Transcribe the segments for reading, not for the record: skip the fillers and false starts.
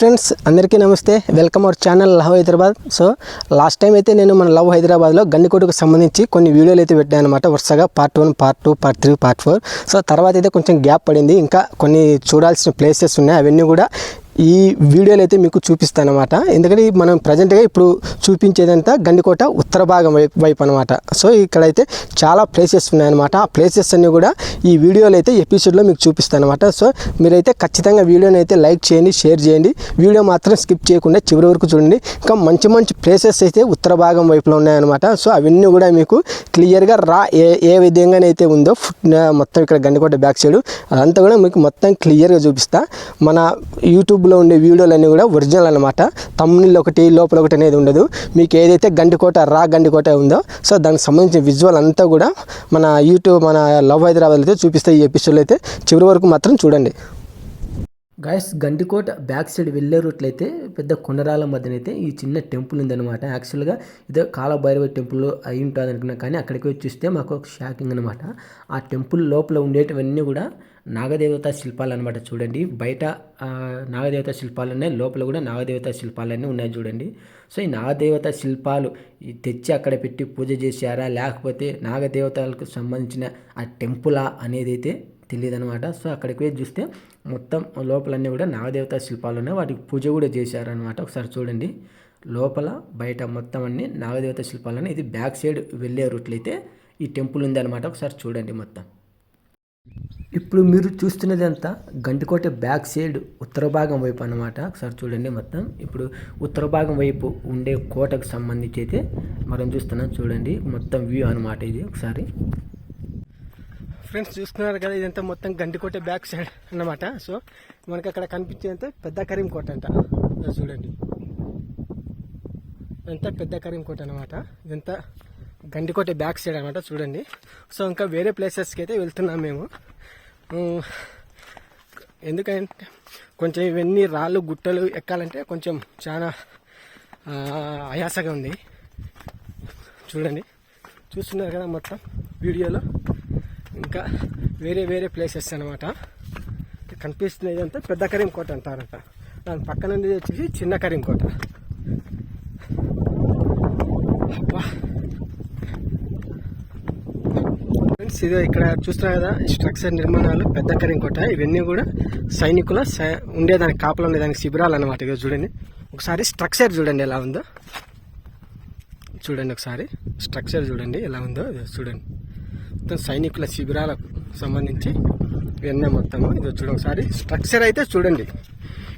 Friends అందరికీ నమస్తే, welcome our channel love Hyderabad. So last time అయితే నేను మన లవ్ హైదరాబాద్లో గండికోటకు సంబంధించి కొన్ని వీడియోలు అయితే పెట్టాను అనమాట. వరుసగా part 1, part 2, part 3, part 4. So తర్వాత అయితే కొంచెం గ్యాప్ పడింది. ఇంకా కొన్ని చూడాల్సిన ప్లేసెస్ ఉన్నాయి, అవన్నీ కూడా ఈ వీడియోలో అయితే మీకు చూపిస్తాను అనమాట. ఎందుకంటే మనం ప్రజెంట్గా ఇప్పుడు చూపించేదంతా గండికోట ఉత్తర భాగం వైపు అనమాట. సో ఇక్కడైతే చాలా ప్లేసెస్ ఉన్నాయన్నమాట. ఆ ప్లేసెస్ అన్నీ కూడా ఈ వీడియోలో అయితే ఎపిసోడ్లో మీకు చూపిస్తాను అనమాట. సో మీరైతే ఖచ్చితంగా వీడియోని అయితే లైక్ చేయండి, షేర్ చేయండి. వీడియో మాత్రం స్కిప్ చేయకుండా చివరి వరకు చూడండి. ఇంకా మంచి మంచి ప్లేసెస్ అయితే ఉత్తర భాగం వైపులో ఉన్నాయన్నమాట. సో అవన్నీ కూడా మీకు క్లియర్గా ఏ విధంగానైతే ఉందో మొత్తం ఇక్కడ గండికోట బ్యాక్ సైడ్ అదంతా కూడా మీకు మొత్తం క్లియర్గా చూపిస్తా. మన యూట్యూబ్లో ఉండే వీడియోలన్నీ కూడా ఒరిజినల్ అనమాట. తమ్మునిల్ ఒకటి లోపల ఒకటి అనేది ఉండదు. మీకు ఏదైతే గండికోట ఉందో సో దానికి సంబంధించిన విజువల్ అంతా కూడా మన లవ్ హైదరాబాద్లో అయితే చూపిస్తే ఈ ఎపిసోడ్లో అయితే చివరి వరకు మాత్రం చూడండి. గాయస్, గండికోట బ్యాక్ సైడ్ వెళ్ళే రూట్లో అయితే పెద్ద కొండరాల మధ్యనైతే ఈ చిన్న టెంపుల్ ఉందన్నమాట. యాక్చువల్గా ఇదే కాలభైరవ టెంపుల్ అయి ఉంటుంది అనుకున్నా, కానీ అక్కడికి వచ్చి చూస్తే మాకు ఒక షాకింగ్ అనమాట. ఆ టెంపుల్ లోపల ఉండేటివన్నీ కూడా నాగదేవత శిల్పాలు అనమాట. చూడండి, బయట నాగదేవత శిల్పాలు ఉన్నాయి, లోపల కూడా నాగదేవత శిల్పాలన్నీ ఉన్నాయి చూడండి. సో ఈ నాగదేవత శిల్పాలు తెచ్చి అక్కడ పెట్టి పూజ చేశారా, లేకపోతే నాగదేవతలకు సంబంధించిన ఆ టెంపులా అనేది అయితే తెలియదు అనమాట. సో అక్కడికి వెళ్ళి చూస్తే మొత్తం లోపలన్నీ కూడా నాగదేవత శిల్పాలు ఉన్నాయి, వాటికి పూజ కూడా చేశారనమాట. ఒకసారి చూడండి, లోపల బయట మొత్తం అన్ని నాగదేవత శిల్పాలని. ఇది బ్యాక్ సైడ్ వెళ్ళే రూట్లో అయితే ఈ టెంపుల్ ఉంది అనమాట. ఒకసారి చూడండి మొత్తం. ఇప్పుడు మీరు చూస్తున్నది అంతా గండికోట బ్యాక్ సైడ్ ఉత్తర భాగం వైపు అనమాట. ఒకసారి చూడండి మొత్తం. ఇప్పుడు ఉత్తర భాగం వైపు ఉండే కోటకు సంబంధించి అయితే మనం చూస్తున్నాం. చూడండి మొత్తం వ్యూ అనమాట ఇది. ఒకసారి ఫ్రెండ్స్ చూస్తున్నారు కదా, ఇదంతా మొత్తం గండికోట బ్యాక్ సైడ్ అన్నమాట. సో మనకి అక్కడ కనిపించేంత పెద్ద కరీం కోట అంట. చూడండి, ఇదంతా పెద్ద కరీం కోట అనమాట. ఇదంతా గండికోట బ్యాక్ సైడ్ అనమాట. చూడండి. సో ఇంకా వేరే ప్లేసెస్కి అయితే వెళ్తున్నాం మేము. ఎందుకంటే కొంచెం ఇవన్నీ రాళ్ళు గుట్టలు ఎక్కాలంటే కొంచెం చాలా ఆయాసగా ఉంది. చూడండి, చూస్తున్నారు కదా మొత్తం వీడియోలో. ఇంకా వేరే ప్లేసెస్ అనమాట. కనిపిస్తున్నది అంతా పెద్ద కరీం కోట అంటారంట. దాని పక్కన వచ్చేసి చిన్న కరీం కోట. ఫ్రెండ్స్, ఇది ఇక్కడ చూస్తున్నారు కదా, స్ట్రక్చర్ నిర్మాణాలు పెద్ద కరీం కోట. ఇవన్నీ కూడా సైనికుల ఉండేదానికి కాపలా ఉండేదానికి శిబిరాలు అనమాట. ఇక చూడండి ఒకసారి స్ట్రక్చర్ చూడండి ఎలా ఉందో. చూడండి ఒకసారి స్ట్రక్చర్ చూడండి ఎలా ఉందో. చూడండి మొత్తం సైనికుల శిబిరాలకు సంబంధించి ఇవన్నీ మొత్తం. ఇది చూడండి ఒకసారి స్ట్రక్చర్ అయితే చూడండి.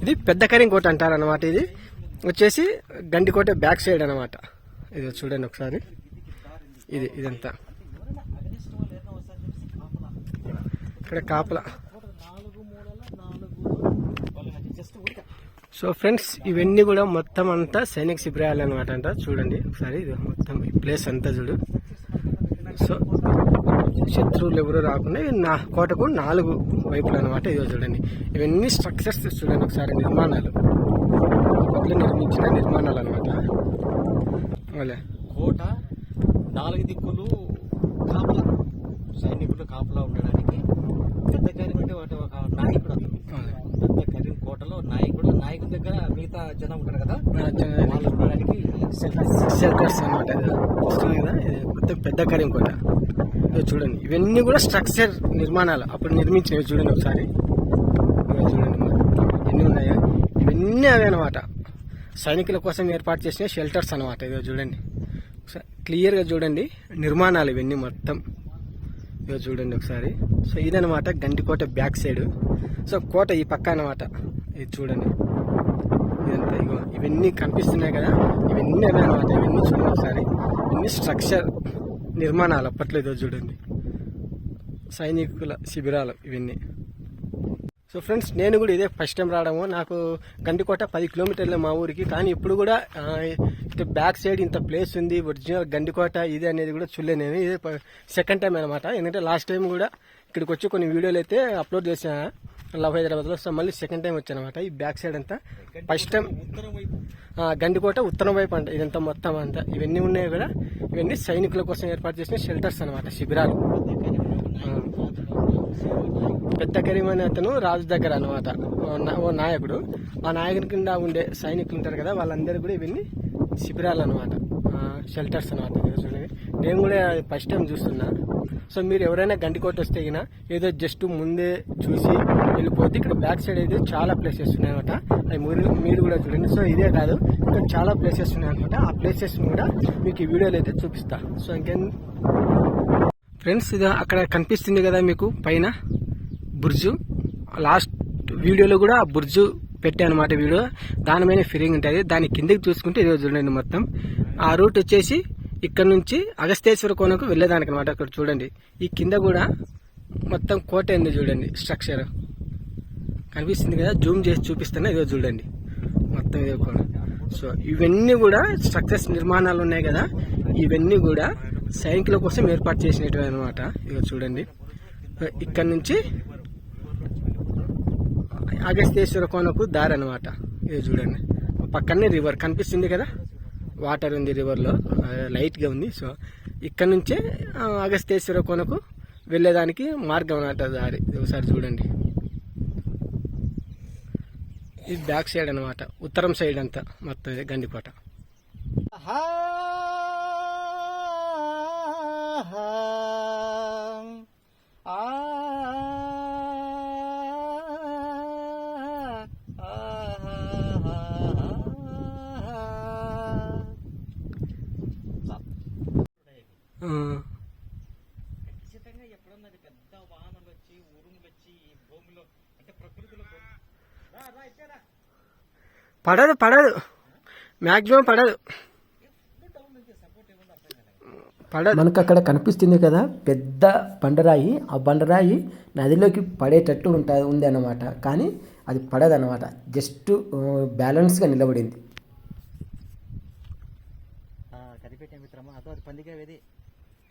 ఇది పెద్ద కరీం కోట అంటారనమాట. ఇది వచ్చేసి గండికోట బ్యాక్ సైడ్ అనమాట. ఇది చూడండి ఒకసారి. ఇదంతా ఇక్కడ కాపలా. సో ఫ్రెండ్స్, ఇవన్నీ కూడా మొత్తం అంతా సైనిక శిబిరాలు అనమాట అంట. చూడండి ఒకసారి ఇది మొత్తం ఈ ప్లేస్ అంతా చూడు. సో శత్రువులు ఎవరు రాకుండా నా కోటకు 4 వైపులు అనమాట. ఇదో చూడండి, ఇవన్నీ స్ట్రక్చర్స్ చూడండి ఒకసారి. నిర్మాణాలు నిర్మించిన నిర్మాణాలు అనమాట. కోట 4 దిక్కులు కాపలా, సైనికులు కాపలా ఉండడానికి. పెద్ద కరీం అంటే ఒక నాయకుడు. పెద్ద కరీం కోటలో నాయకుడి దగ్గర మిగతా జనం ఉంటారు కదా, వాళ్ళు ఉండడానికి షెల్టర్స్ అనమాట. వస్తుంది కదా, మొత్తం పెద్ద కరీం కోట. చూడండి, ఇవన్నీ కూడా స్ట్రక్చర్ నిర్మాణాలు అప్పుడు నిర్మించినవి. చూడండి ఒకసారి. చూడండి ఎన్ని ఉన్నాయో, ఇవన్నీ అవే అనమాట. సైనికుల కోసం ఏర్పాటు చేసిన షెల్టర్స్ అనమాట. ఇదో చూడండి ఒకసారి క్లియర్గా చూడండి నిర్మాణాలు ఇవన్నీ మొత్తం. ఇదో చూడండి ఒకసారి. సో ఇదనమాట గండికోట బ్యాక్ సైడ్. సో కోట ఈ పక్క అనమాట. ఇది చూడండి, ఇదంతా ఇగో ఇవన్నీ కనిపిస్తున్నాయి కదా, ఇవన్నీ అవే అనమాట. ఇవన్నీ చూడండి ఒకసారి. ఇవన్నీ స్ట్రక్చర్ నిర్మాణాలు అప్పట్లో. ఇదో చూడండి సైనికుల శిబిరాలు ఇవన్నీ. సో ఫ్రెండ్స్, నేను కూడా ఇదే ఫస్ట్ టైం రావడము. నాకు గండికోట 10 కిలోమీటర్లే మా ఊరికి, కానీ ఇప్పుడు కూడా ఇటు బ్యాక్ సైడ్ ఇంత ప్లేస్ ఉంది ఒరిజినల్ గండికోట ఇది అనేది కూడా చూడలేదు నేను. ఇదే సెకండ్ టైం అనమాట. ఎందుకంటే లాస్ట్ టైం కూడా ఇక్కడికి వచ్చి కొన్ని వీడియోలు అయితే అప్లోడ్ చేశాను లవ్ హైదరాబాద్లో. సో మళ్ళీ సెకండ్ టైం వచ్చానమాట. ఈ బ్యాక్ సైడ్ అంతా ఫస్ట్ టైం గండికోట ఉత్తరం వైపు అంట. ఇదంతా మొత్తం అంతా ఇవన్నీ ఉన్నాయి కూడా, ఇవన్నీ సైనికుల కోసం ఏర్పాటు చేసిన షెల్టర్స్ అనమాట, శిబిరాలు. పెద్ద కరీం అనే అతను రాజు దగ్గర అనమాట, ఓ నాయకుడు. ఆ నాయకుని కింద ఉండే సైనికులు ఉంటారు కదా, వాళ్ళందరూ కూడా ఇవన్నీ శిబిరాలు అనమాట, షెల్టర్స్ అనమాట. చూడండి, నేను కూడా ఫస్ట్ టైం చూస్తున్నా. సో మీరు ఎవరైనా గండికోట వస్తే గిన ఏదో జస్ట్ ముందే చూసి వెళ్ళిపోతే ఇక్కడ బ్యాక్ సైడ్ అయితే చాలా ప్లేసెస్ ఉన్నాయన్నమాట. అవి మీరు కూడా చూడండి. సో ఇదే కాదు, ఇంకా చాలా ప్లేసెస్ ఉన్నాయన్నమాట. ఆ ప్లేసెస్ కూడా మీకు ఈ వీడియోలో అయితే చూపిస్తా. సో ఇంకేం ఫ్రెండ్స్, ఇది అక్కడ కనిపిస్తుంది కదా మీకు పైన బుర్జు. లాస్ట్ వీడియోలో కూడా ఆ బుర్జు పెట్టా అనమాట వీడియో. దాని మీద ఫిరింగ్ ఉంటుంది. దాని కిందకి చూసుకుంటే ఇదే చూడండి మొత్తం. ఆ రూట్ వచ్చేసి ఇక్కడ నుంచి అగస్తేశ్వర కోనకు వెళ్ళేదానికి అనమాట. అక్కడ చూడండి, ఈ కింద కూడా మొత్తం కోట ఉంది చూడండి, స్ట్రక్చర్ కనిపిస్తుంది కదా, జూమ్ చేసి చూపిస్తున్నా. ఇదో చూడండి మొత్తం ఇదే కోట. సో ఇవన్నీ కూడా స్ట్రక్చర్స్ నిర్మాణాలు ఉన్నాయి కదా, ఇవన్నీ కూడా సైనికుల కోసం ఏర్పాటు చేసినవి అనమాట. ఇదో చూడండి, ఇక్కడ నుంచి అగస్తేశ్వర కోనకు దారి అనమాట. ఇది చూడండి, పక్కనే రివర్ కనిపిస్తుంది కదా, వాటర్ ఉంది రివర్లో, లైట్గా ఉంది. సో ఇక్కడ నుంచే అగస్తేశ్వర కోనకు వెళ్ళేదానికి మార్గం అనమాట, దారి. ఒకసారి చూడండి, ఇది బ్యాక్ సైడ్ అనమాట, ఉత్తరం సైడ్ అంతా మొత్తం ఇది గండికోట. ఖచ్చితంగా ఎప్పుడన్నా పెద్ద వాహనాలు వచ్చి ఉరుములు వచ్చి ఈ భూమిలో అంటే ప్రకృతిలో పడదు మ్యాక్సిమం పడదు. మనకు అక్కడ కనిపిస్తుంది కదా పెద్ద బండరాయి. ఆ బండరాయి నదిలోకి పడేటట్టు ఉంది అన్నమాట, కానీ అది పడదన్నమాట, జస్ట్ బ్యాలెన్స్గా నిలబడింది. కనిపెట్టే మిత్రమా, అదో అది పందిగా అది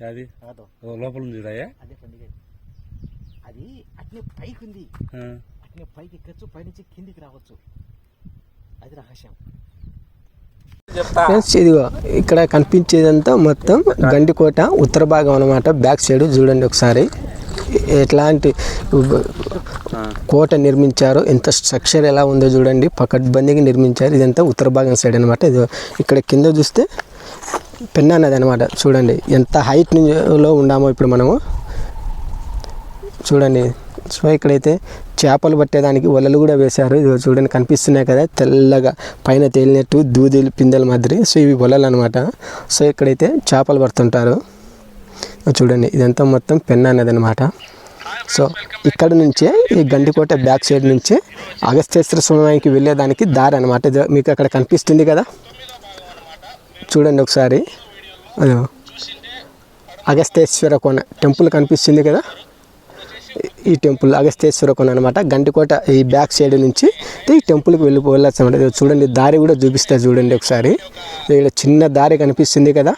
అది అదో లోపల ఉంది, అదే పందిగా. అది అట్నే పైకి ఉంది, అట్నే పైకి ఎక్కచ్చు, పైనుంచి కిందికి రావచ్చు. అది రహస్యం. ఫ్రెండ్స్, ఇదిగో ఇక్కడ కనిపించేదంతా మొత్తం గండికోట ఉత్తర భాగం అనమాట. బ్యాక్ సైడ్ చూడండి ఒకసారి ఎట్లాంటి కోట నిర్మించారో, ఎంత స్ట్రక్చర్ ఎలా ఉందో చూడండి, పకడ్బందీగా నిర్మించారు. ఇదంతా ఉత్తర భాగం సైడ్ అనమాట. ఇది ఇక్కడ కింద చూస్తే పెన్నా నది అనమాట. చూడండి ఎంత హైట్ లో ఉన్నామో ఇప్పుడు మనము, చూడండి. సో ఇక్కడైతే చేపలు పట్టేదానికి వలలు కూడా వేశారు. ఇది చూడండి కనిపిస్తున్నాయి కదా, తెల్లగా పైన తేలినట్టు దూదిలు పిందెల మాదిరి. సో ఇవి వలలు అనమాట. సో ఇక్కడైతే చేపలు పడుతుంటారు. చూడండి ఇదంతా మొత్తం పెన్నా నది అనమాట. సో ఇక్కడ నుంచే ఈ గండికోట బ్యాక్ సైడ్ నుంచే అగస్తేశ్వర స్వామికి వెళ్ళేదానికి దారి అనమాట. మీకు అక్కడ కనిపిస్తుంది కదా, చూడండి ఒకసారి. అదే అగస్తేశ్వర కోన టెంపుల్ కనిపిస్తుంది కదా, ఈ టెంపుల్ అగస్తేశ్వర కోన అనమాట. గండికోట ఈ బ్యాక్ సైడ్ నుంచి ఈ టెంపుల్కి వెళ్ళొచ్చు అనమాట. చూడండి దారి కూడా చూపిస్తా చూడండి ఒకసారి. ఇక్కడ చిన్న దారి కనిపిస్తుంది కదా,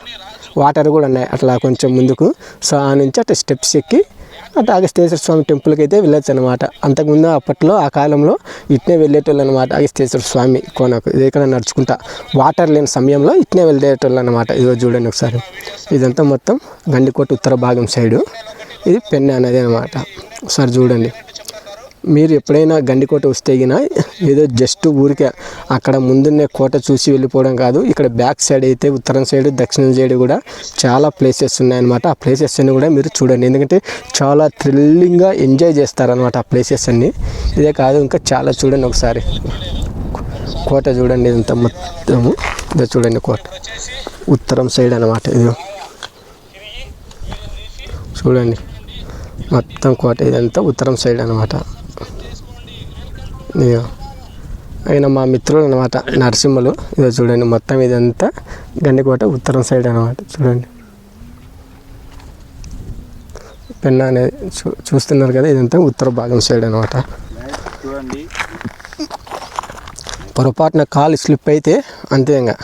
వాటర్ కూడా ఉన్నాయి అట్లా కొంచెం ముందుకు. సో ఆ నుంచి అట్లా స్టెప్స్ ఎక్కి అట్లా అగస్తేశ్వర స్వామి టెంపుల్కి అయితే వెళ్ళొచ్చు అనమాట. అంతకుముందు అప్పట్లో ఆ కాలంలో ఇట్నే వెళ్ళేటోళ్ళు అనమాట అగస్తేశ్వర స్వామి కోనకు. ఇది ఇక్కడ నడుచుకుంటా వాటర్ లేని సమయంలో ఇట్నే వెళ్ళేటోళ్ళు అనమాట. ఇదిగో చూడండి ఒకసారి, ఇదంతా మొత్తం గండికోట ఉత్తర భాగం సైడు, ఇది పెన్నా నది అనమాట. ఒకసారి చూడండి, మీరు ఎప్పుడైనా గండికోట వస్తే గిన ఏదో జస్ట్ ఊరికే అక్కడ ముందున్నే కోట చూసి వెళ్ళిపోవడం కాదు. ఇక్కడ బ్యాక్ సైడ్ అయితే ఉత్తరం సైడ్ దక్షిణం సైడ్ కూడా చాలా ప్లేసెస్ ఉన్నాయన్నమాట. ఆ ప్లేసెస్ అన్ని కూడా మీరు చూడండి, ఎందుకంటే చాలా థ్రిల్లింగ్గా ఎంజాయ్ చేస్తారనమాట ఆ ప్లేసెస్ అన్ని. ఇదే కాదు ఇంకా చాలా చూడండి ఒకసారి. కోట చూడండి ఇదంతా మొత్తము, ఇదో చూడండి కోట ఉత్తరం సైడ్ అనమాట. ఇది చూడండి మొత్తం కోట ఇదంతా ఉత్తరం సైడ్ అనమాట. ఆయన మా మిత్రులు అనమాట నరసింహులు. ఇదో చూడండి మొత్తం ఇదంతా గండికోట ఉత్తరం సైడ్ అనమాట. చూడండి పెన్నా అనేది చూస్తున్నారు కదా, ఇదంతా ఉత్తర భాగం సైడ్ అనమాట. చూడండి పొరపాటున కాలు స్లిప్ అయితే అంతే ఇంకా.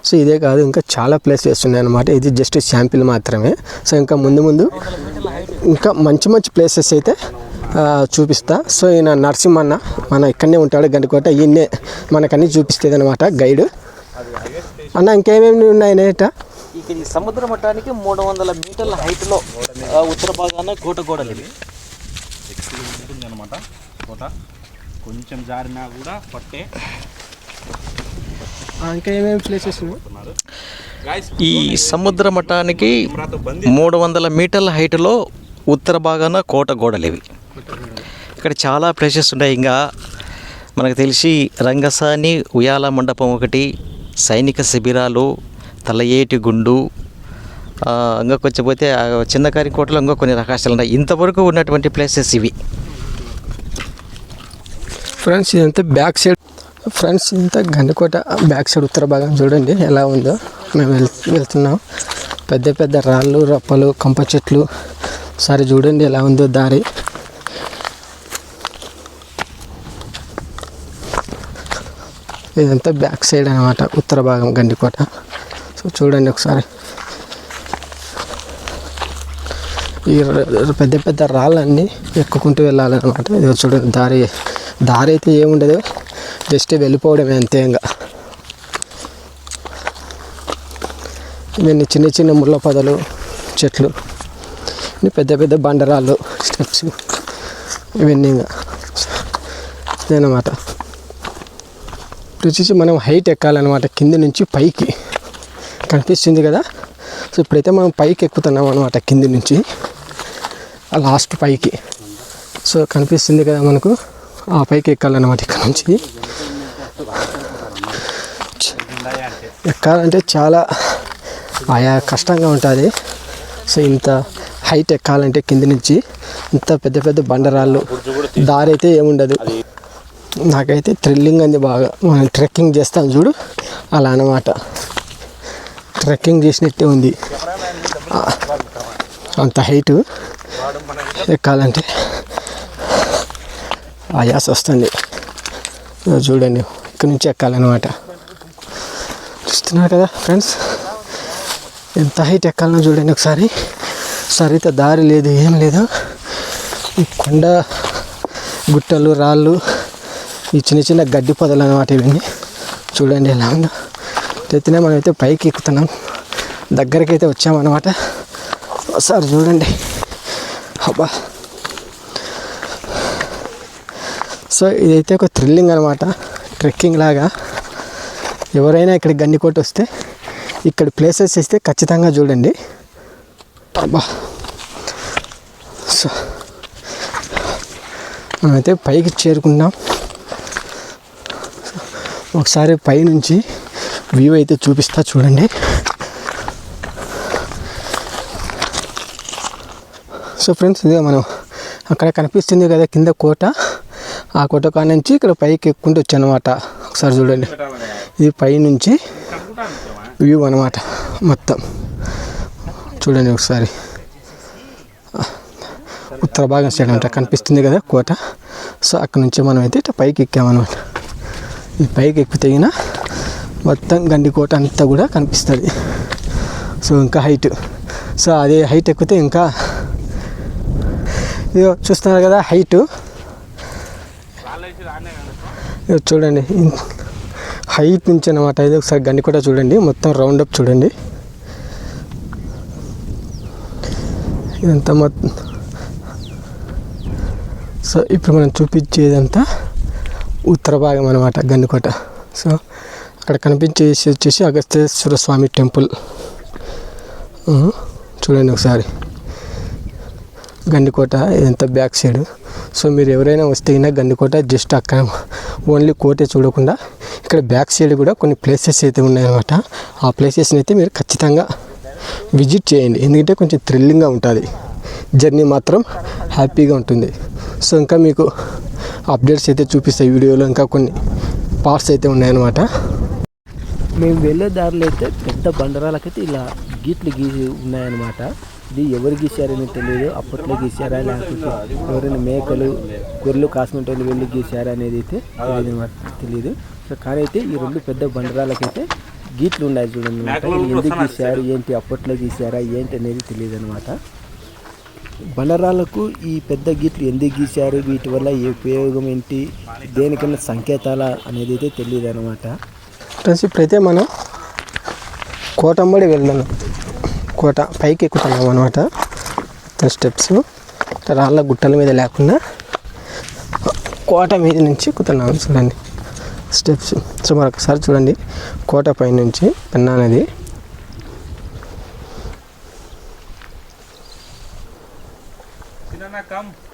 సో ఇదే కాదు ఇంకా చాలా ప్లేసెస్ ఉన్నాయన్నమాట. ఇది జస్ట్ శాంపిల్ మాత్రమే. సో ఇంకా ముందు ముందు ఇంకా మంచి మంచి ప్లేసెస్ అయితే చూపిస్తా. సో ఈయన నరసింహన్న మన ఇక్కడనే ఉంటాడు గండికోట, ఈయన్నే మనకన్నీ చూపిస్తుంది అనమాట గైడ్. అన్న ఇంకేమేమి ఉన్నాయి నేట? ఇక ఈ సముద్ర మట్టానికి 300 మీటర్ల హైట్లో ఉత్తర భాగాన కోట గోడలు ఇవి. ఉంటుంది అనమాట కోట. కొంచెం జారినా కూడా పట్టే. ఇంకా ఏమేమి ప్లేసెస్ ఈ సముద్ర మట్టానికి 300 మీటర్ల హైట్లో ఉత్తర భాగాన కోట గోడలు ఇవి. ఇక్కడ చాలా ప్లేసెస్ ఉన్నాయి. ఇంకా మనకు తెలిసి రంగసాని ఉయ్యాల మండపం ఒకటి, సైనిక శిబిరాలు, తలయేటి గుండు, ఇంకా కొంచెం పోతే చిన్నకారి కోటలో ఇంకా కొన్ని రకాలు ఉన్నాయి. ఇంతవరకు ఉన్నటువంటి ప్లేసెస్ ఇవి. ఫ్రెండ్స్ ఇదంతా బ్యాక్ సైడ్. ఫ్రెండ్స్ ఇంత గండికోట బ్యాక్ సైడ్ ఉత్తర భాగం చూడండి ఎలా ఉందో. మేము వెళ్తున్నాం. పెద్ద పెద్ద రాళ్ళు, రప్పలు, కంప చెట్లు. సరే చూడండి ఎలా ఉందో దారి. ఇదంతా బ్యాక్ సైడ్ అనమాట ఉత్తర భాగం గండికోట. సో చూడండి ఒకసారి. ఈ పెద్ద పెద్ద రాళ్ళన్నీ ఎక్కుకుంటూ వెళ్ళాలన్నమాట. ఇది చూడండి దారి అయితే ఏముండదు, జస్ట్ వెళ్ళిపోవడమే అంతే. ఇంకా ఇవన్నీ చిన్న చిన్న ముళ్ళ పొదలు, చెట్లు, పెద్ద పెద్ద బండరాళ్ళు, స్టెప్స్, ఇవన్నీ ఇంకా ఇదన్నమాట. వచ్చేసి మనం హైట్ ఎక్కాలన్నమాట, కింద నుంచి పైకి. కనిపిస్తుంది కదా. సో ఇప్పుడైతే మనం పైకి ఎక్కుతున్నాం అనమాట, కింది నుంచి ఆ లాస్ట్ పైకి. సో కనిపిస్తుంది కదా మనకు, ఆ పైకి ఎక్కాలన్నమాట. ఇక్కడ నుంచి ఎక్కాలంటే చాలా కష్టంగా ఉంటుంది. సో ఇంత హైట్ ఎక్కాలంటే కింది నుంచి ఇంత పెద్ద పెద్ద బండరాళ్ళు, దారి అయితే ఏముండదు. నాకైతే థ్రిల్లింగ్ అంది బాగా. మనం ట్రెక్కింగ్ చేస్తాం చూడు, అలా అన్నమాట. ట్రెక్కింగ్ చేసినట్టే ఉంది. అంత హైటు ఎక్కాలంటే ఆయాస వస్తుంది. చూడండి ఇక్కడ నుంచి ఎక్కాలన్నమాట. చూస్తున్నారు కదా ఫ్రెండ్స్, ఎంత హైట్ ఎక్కాలనో చూడండి ఒకసారి. సరిత దారి లేదు, ఏం లేదు. ఈ కొండ గుట్టలు, రాళ్ళు, ఈ చిన్న చిన్న గడ్డి పొదలు అన్నమాట ఇవన్నీ. చూడండి ఎలా ఉందో. ఎత్తునే మనమైతే పైకి ఎక్కుతున్నాం, దగ్గరికి అయితే వచ్చామన్నమాట. ఒకసారి చూడండి. అబ్బా. సో ఇదైతే ఒక థ్రిల్లింగ్ అనమాట, ట్రెక్కింగ్ లాగా. ఎవరైనా ఇక్కడ గండికోట వస్తే ఇక్కడ ప్లేసెస్ ఇస్తే ఖచ్చితంగా చూడండి. అబ్బా. సో మనమైతే పైకి చేరుకున్నాం. ఒకసారి పైనుంచి వ్యూ అయితే చూపిస్తా చూడండి. సో ఫ్రెండ్స్ ఇదే మనం అక్కడ కనిపిస్తుంది కదా కింద కోట. ఆ కోట కాడ నుంచి ఇక్కడ పైకి ఎక్కుంటూ వచ్చానమాట. ఒకసారి చూడండి, ఇది పైనుంచి వ్యూ అనమాట మొత్తం. చూడండి ఒకసారి. ఉత్తర భాగం సైడ్ అంట కనిపిస్తుంది కదా కోట. సో అక్కడ నుంచి మనం అయితే ఇట్లా పైకి ఎక్కామన్నమాట. ఈ పైకి ఎక్కితేగిన మొత్తం గండికోట అంతా కూడా కనిపిస్తుంది. సో ఇంకా హైట్. సో అదే హైట్ ఎక్కితే ఇంకా ఇదో చూస్తున్నారు కదా హైటు. చూడండి హైట్ నుంచి అన్నమాట. ఇది ఒకసారి గండికోట చూడండి, మొత్తం రౌండప్ చూడండి. ఇదంతా మొత్తం. సో ఇప్పుడు మనం చూపించేదంతా ఉత్తర భాగం అనమాట గండికోట. సో అక్కడ కనిపించేసి వచ్చేసి అగస్తేశ్వర స్వామి టెంపుల్. చూడండి ఒకసారి గండికోట ఇదంతా బ్యాక్ సైడ్. సో మీరు ఎవరైనా వస్తే అయినా గండికోట జస్ట్ అక్కడ ఓన్లీ కోటే చూడకుండా ఇక్కడ బ్యాక్ సైడ్ కూడా కొన్ని ప్లేసెస్ అయితే ఉన్నాయన్నమాట. ఆ ప్లేసెస్ని అయితే మీరు ఖచ్చితంగా విజిట్ చేయండి, ఎందుకంటే కొంచెం థ్రిల్లింగ్గా ఉంటుంది. జర్నీ మాత్రం హ్యాపీగా ఉంటుంది. సో ఇంకా మీకు అప్డేట్స్ అయితే చూపిస్తాయి వీడియోలో. ఇంకా కొన్ని పార్ట్స్ అయితే ఉన్నాయన్నమాట. మేము వెళ్ళే దారిలో అయితే పెద్ద బండరాలకైతే ఇలా గీట్లు గీసి ఉన్నాయన్నమాట. ఇది ఎవరు గీశారని తెలియదు. అప్పట్లో గీశారా లేకపోతే ఎవరైనా మేకలు గొర్రెలు కాసుకుంటే వెళ్ళి గీశారా అనేది అయితే తెలియదు. సో కానీ అయితే ఈ రెండు పెద్ద బండరాలకైతే గీట్లు ఉన్నాయి చూడండి అనమాట. ఎందుకు గీశారు ఏంటి, అప్పట్లో గీశారా ఏంటి అనేది తెలియదు అనమాట. బండరాలకు ఈ పెద్ద గీట్లు ఎందుకు గీశారు, వీటి వల్ల ఏ ఉపయోగం ఏంటి, దేనికన్నా సంకేతాల అనేది అయితే తెలియదు అనమాట. ఫ్రెండ్స్ ఇప్పుడైతే మనం కోటంబడి వెళ్దాం. కోట పైకి ఎక్కుతున్నాం అనమాట. స్టెప్స్ రాళ్ళ గుట్టల మీద లేకుండా కోట మీద నుంచి ఎక్కుతున్నాం. చూడండి స్టెప్స్. సో మరొకసారి చూడండి కోట పై నుంచి పెన్నా నది.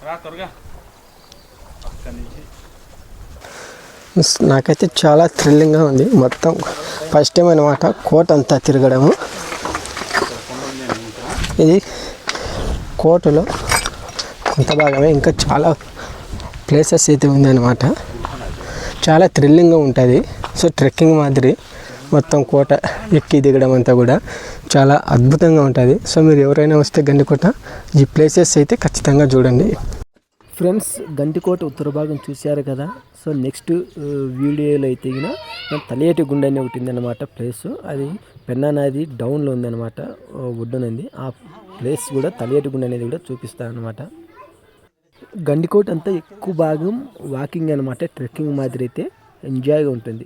రా త్వరగా. అక్కడి నుంచి నాకైతే చాలా థ్రిల్లింగ్గా ఉంది. మొత్తం ఫస్ట్ టైం అనమాట కోట అంతా తిరగడము. ఇది కోటలో కొంత భాగమే, ఇంకా చాలా ప్లేసెస్ అయితే ఉందన్నమాట. చాలా థ్రిల్లింగ్గా ఉంటుంది. సో ట్రెక్కింగ్ మాదిరి మొత్తం కోట ఎక్కి దిగడం అంతా కూడా చాలా అద్భుతంగా ఉంటుంది. సో మీరు ఎవరైనా వస్తే గండికోట ఈ ప్లేసెస్ అయితే ఖచ్చితంగా చూడండి. ఫ్రెండ్స్, గండికోట ఉత్తర భాగం చూశారు కదా. సో నెక్స్ట్ వీడియోలో అయితే తలియేటి గుండె అని ఒకటి ఉందన్నమాట ప్లేస్. అది పెన్నా నది డౌన్లో ఉందన్నమాట, ఒడ్డునుంది. ఆ ప్లేస్ కూడా తలియేటి గుండె అనేది కూడా చూపిస్తాను అనమాట. గండికోట అంతా ఎక్కువ భాగం వాకింగ్ అనమాట, ట్రెక్కింగ్ మాదిరి అయితే ఎంజాయ్గా ఉంటుంది.